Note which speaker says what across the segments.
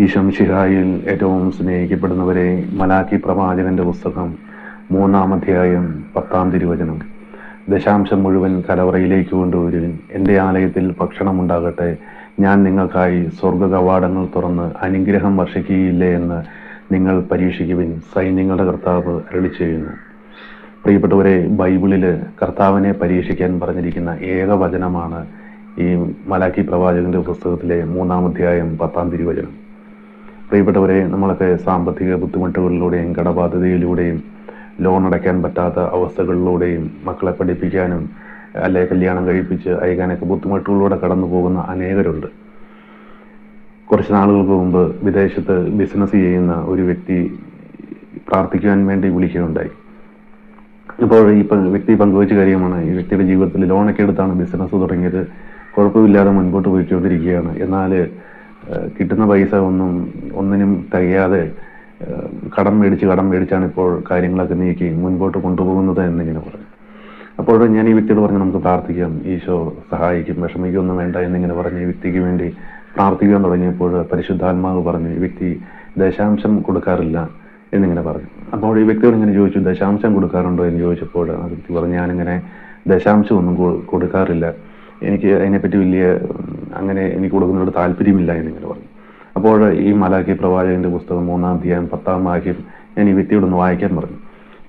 Speaker 1: ഈശംശിഹായിൽ ഏറ്റവും സ്നേഹിക്കപ്പെടുന്നവരെ, മലാക്കി പ്രവാചകന്റെ പുസ്തകം 3-ാം അധ്യായം 10-ാം തിരുവചനം. ദശാംശം മുഴുവൻ കലവറയിലേക്ക് കൊണ്ടുവരുവിൻ, എൻ്റെ ആലയത്തിൽ ഭക്ഷണമുണ്ടാകട്ടെ. ഞാൻ നിങ്ങൾക്കായി സ്വർഗ കവാടങ്ങൾ തുറന്ന് അനുഗ്രഹം വർഷിക്കുകയില്ലേ എന്ന് നിങ്ങൾ പരീക്ഷിക്കുവിൻ, സൈന്യങ്ങളുടെ കർത്താവ് അരുളിച്ചെയ്യുന്നു. പ്രിയപ്പെട്ടവരെ, ബൈബിളിൽ കർത്താവിനെ പരീക്ഷിക്കാൻ പറഞ്ഞിരിക്കുന്ന ഏക വചനമാണ് ഈ മലാക്കി പ്രവാചകന്റെ പുസ്തകത്തിലെ 3-ാം അധ്യായം 10-ാം തിരുവചനം. പ്രിയപ്പെട്ടവരെ, നമ്മളൊക്കെ സാമ്പത്തിക ബുദ്ധിമുട്ടുകളിലൂടെയും കടബാധ്യതയിലൂടെയും ലോൺ അടയ്ക്കാൻ പറ്റാത്ത അവസ്ഥകളിലൂടെയും മക്കളെ പഠിപ്പിക്കാനും അല്ലെ കല്യാണം കഴിപ്പിച്ച് അയക്കാനൊക്കെ ബുദ്ധിമുട്ടുകളിലൂടെ കടന്നു പോകുന്ന അനേകരുണ്ട്. കുറച്ച് നാളുകൾക്ക് മുമ്പ് വിദേശത്ത് ബിസിനസ് ചെയ്യുന്ന ഒരു വ്യക്തി പ്രാർത്ഥിക്കുവാൻ വേണ്ടി വിളിക്കുകയുണ്ടായി. അപ്പോൾ ഈ വ്യക്തി പങ്കുവച്ച കാര്യമാണ്, ഈ വ്യക്തിയുടെ ജീവിതത്തിൽ ലോണൊക്കെ എടുത്താണ് ബിസിനസ് തുടങ്ങിയത്. കുഴപ്പമില്ലാതെ മുൻപോട്ട് പോയിക്കൊണ്ടിരിക്കുകയാണ്. എന്നാൽ കിട്ടുന്ന പൈസ ഒന്നിനും തികയാതെ കടം മേടിച്ചാണ് ഇപ്പോൾ കാര്യങ്ങളൊക്കെ നീക്കി മുൻപോട്ട് കൊണ്ടുപോകുന്നത് എന്നിങ്ങനെ പറഞ്ഞു. അപ്പോൾ ഞാൻ ഈ വ്യക്തിയോട് പറഞ്ഞു, നമുക്ക് പ്രാർത്ഥിക്കാം, ഈശോ സഹായിക്കും, വിഷമിക്കൊന്നും വേണ്ട എന്നിങ്ങനെ പറഞ്ഞ് ഈ വ്യക്തിക്ക് വേണ്ടി പ്രാർത്ഥിക്കാൻ തുടങ്ങിയപ്പോൾ പരിശുദ്ധാത്മാവ് പറഞ്ഞു, ഈ വ്യക്തി ദശാംശം കൊടുക്കാറില്ല എന്നിങ്ങനെ പറഞ്ഞു. അപ്പോൾ ഈ വ്യക്തിയോട് ഇങ്ങനെ ചോദിച്ചു, ദശാംശം കൊടുക്കാറുണ്ടോ എന്ന് ചോദിച്ചപ്പോൾ ആ വ്യക്തി പറഞ്ഞു, ഞാനിങ്ങനെ ദശാംശം ഒന്നും കൊടുക്കാറില്ല, എനിക്ക് അതിനെപ്പറ്റി അങ്ങനെ എനിക്ക് കൊടുക്കുന്നതിനോട് താല്പര്യമില്ല എന്നിങ്ങനെ പറഞ്ഞു. അപ്പോൾ ഈ മലാക്കി പ്രവാചകന്റെ പുസ്തകം 3-ാം അധ്യായം 10-ാം വാക്യം ഞാൻ ഈ വ്യക്തിയോടൊന്ന് വായിക്കാൻ പറഞ്ഞു.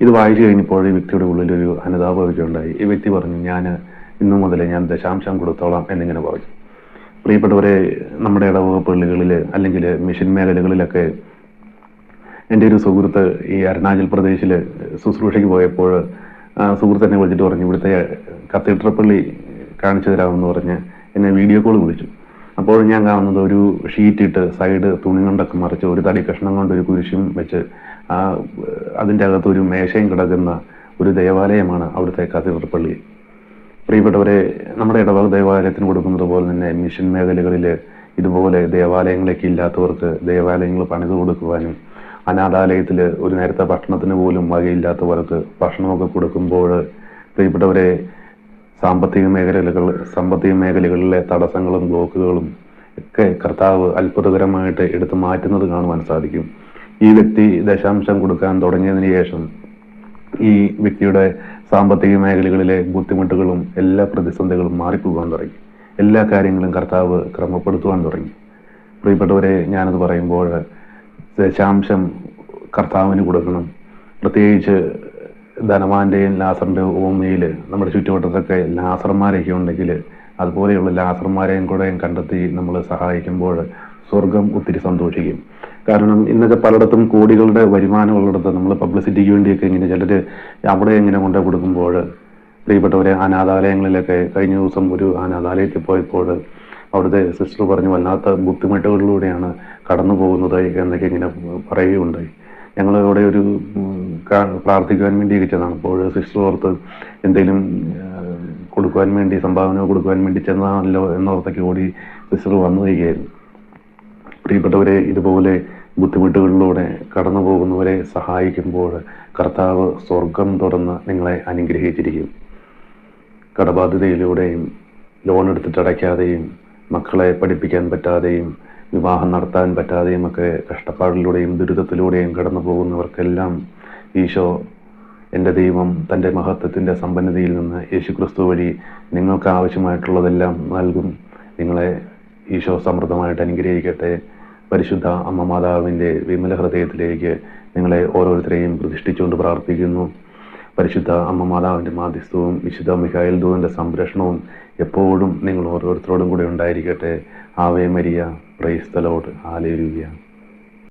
Speaker 1: ഇത് വായിച്ചു കഴിഞ്ഞപ്പോൾ ഈ വ്യക്തിയുടെ ഉള്ളിലൊരു അനുതാപമൊക്കെ ഉണ്ടായി. ഈ വ്യക്തി പറഞ്ഞു, ഇന്നു മുതൽ ഞാൻ ദശാംശം കൊടുത്തോളാം എന്നിങ്ങനെ പറഞ്ഞു. പ്രിയപ്പെട്ടവരെ, നമ്മുടെ ഇടവക പള്ളികളിൽ അല്ലെങ്കിൽ മിഷൻ മേഖലകളിലൊക്കെ എൻ്റെ ഒരു സുഹൃത്ത് ഈ അരുണാചൽ പ്രദേശിൽ ശുശ്രൂഷയ്ക്ക് പോയപ്പോൾ സുഹൃത്ത് എന്നെ വിളിച്ചിട്ട് പറഞ്ഞു, ഇവിടുത്തെ കത്തീഡ്രൽ പള്ളി കാണിച്ചു തരാമെന്ന് പറഞ്ഞ് എന്നെ വീഡിയോ കോൾ വിളിച്ചു. അപ്പോൾ ഞാൻ കാണുന്നത് ഒരു ഷീറ്റ് ഇട്ട് സൈഡ് തുണി കൊണ്ടൊക്കെ മറിച്ച് ഒരു തടി കഷ്ണം കൊണ്ട് ഒരു കുരിശും വെച്ച് അതിൻ്റെ അകത്ത് ഒരു മേശയും കിടക്കുന്ന ഒരു ദേവാലയമാണ് അവിടുത്തെ കത്തീഡ്രൽ പള്ളി. പ്രിയപ്പെട്ടവരെ, നമ്മുടെ ഇടവക ദേവാലയത്തിന് കൊടുക്കുന്നത് പോലെ തന്നെ മിഷൻ മേഖലകളിൽ ഇതുപോലെ ദേവാലയങ്ങളൊക്കെ ഇല്ലാത്തവർക്ക് ദേവാലയങ്ങൾ പണിത് കൊടുക്കുവാനും അനാഥാലയത്തിൽ ഒരു നേരത്തെ ഭക്ഷണത്തിന് പോലും വകയില്ലാത്തവർക്ക് ഭക്ഷണമൊക്കെ കൊടുക്കുമ്പോൾ പ്രിയപ്പെട്ടവരെ, സാമ്പത്തിക മേഖലകളിലെ തടസ്സങ്ങളും ബ്ലോക്കുകളും ഒക്കെ കർത്താവ് അത്ഭുതകരമായിട്ട് എടുത്തു മാറ്റുന്നത് കാണുവാൻ സാധിക്കും. ഈ വ്യക്തി ദശാംശം കൊടുക്കാൻ തുടങ്ങിയതിന് ശേഷം ഈ വ്യക്തിയുടെ സാമ്പത്തിക മേഖലകളിലെ ബുദ്ധിമുട്ടുകളും എല്ലാ പ്രതിസന്ധികളും മാറിപ്പോകാൻ തുടങ്ങി. എല്ലാ കാര്യങ്ങളും കർത്താവ് ക്രമപ്പെടുത്തുവാൻ തുടങ്ങി. പ്രിയപ്പെട്ടവരെ, ഞാനത് പറയുമ്പോൾ ദശാംശം കർത്താവിന് കൊടുക്കണം. പ്രത്യേകിച്ച് ധനവാന്റെയും ലാസറിൻ്റെയും ഓമയിൽ നമ്മുടെ ചുറ്റുവട്ടത്തൊക്കെ ലാസർമാരൊക്കെ ഉണ്ടെങ്കിൽ അതുപോലെയുള്ള ലാസർമാരെയും കൂടെ കണ്ടെത്തി നമ്മൾ സഹായിക്കുമ്പോൾ സ്വർഗം ഒത്തിരി സന്തോഷിക്കും. കാരണം ഇന്നൊക്കെ പലയിടത്തും കോടികളുടെ വരുമാനമുള്ളിടത്ത് നമ്മൾ പബ്ലിസിറ്റിക്ക് വേണ്ടിയൊക്കെ ഇങ്ങനെ ചിലർ അവിടെ ഇങ്ങനെ കൊണ്ടു കൊടുക്കുമ്പോൾ പ്രിയപ്പെട്ടവരെ, അനാഥാലയങ്ങളിലൊക്കെ കഴിഞ്ഞ ദിവസം ഒരു അനാഥാലയത്തിൽ പോയപ്പോൾ അവിടുത്തെ സിസ്റ്റർ പറഞ്ഞു, വല്ലാത്ത ബുദ്ധിമുട്ടുകളിലൂടെയാണ് കടന്നു പോകുന്നത് എന്നൊക്കെ ഇങ്ങനെ പറയുകയുണ്ടായി. ഞങ്ങൾ അവിടെ ഒരു പ്രാർത്ഥിക്കുവാൻ വേണ്ടി ഇരിച്ചതാണ്. അപ്പോൾ സിസ്റ്റർ ഓർത്ത് എന്തെങ്കിലും കൊടുക്കുവാൻ വേണ്ടി, സംഭാവന കൊടുക്കുവാൻ വേണ്ടി ചെന്നാണല്ലോ എന്നോർത്തൊക്കെ ഓടി സിസ്റ്റർ വന്നു വരികയായിരുന്നു. പ്രിയപ്പെട്ടവരെ, ഇതുപോലെ ബുദ്ധിമുട്ടുകളിലൂടെ കടന്നു പോകുന്നവരെ സഹായിക്കുമ്പോൾ കർത്താവ് സ്വർഗം തുറന്ന് നിങ്ങളെ അനുഗ്രഹിച്ചിരിക്കും. കടബാധ്യതയിലൂടെയും ലോൺ എടുത്തിട്ട് അടയ്ക്കാതെയും മക്കളെ പഠിപ്പിക്കാൻ പറ്റാതെയും വിവാഹം നടത്താൻ പറ്റാതെയും ഒക്കെ കഷ്ടപ്പാടിലൂടെയും ദുരിതത്തിലൂടെയും കടന്നു പോകുന്നവർക്കെല്ലാം ഈശോ, എൻ്റെ ദൈവം തൻ്റെ മഹത്വത്തിൻ്റെ സമ്പന്നതയിൽ നിന്ന് യേശുക്രിസ്തു വഴി നിങ്ങൾക്ക് ആവശ്യമായിട്ടുള്ളതെല്ലാം നൽകും. നിങ്ങളെ ഈശോ സമൃദ്ധമായിട്ട് അനുഗ്രഹിക്കട്ടെ. പരിശുദ്ധ അമ്മ മാതാവിൻ്റെ വിമല ഹൃദയത്തിലേക്ക് നിങ്ങളെ ഓരോരുത്തരെയും പ്രതിഷ്ഠിച്ചുകൊണ്ട് പ്രാർത്ഥിക്കുന്നു. പരിശുദ്ധ അമ്മ മാതാവിൻ്റെ മാധ്യസ്ഥവും വിശുദ്ധ മിഖായേൽ ദൂതൻ്റെ സംരക്ഷണവും എപ്പോഴും നിങ്ങൾ ഓരോരുത്തരോടും കൂടെ ഉണ്ടായിരിക്കട്ടെ. Ave Maria, praise the Lord, hallelujah.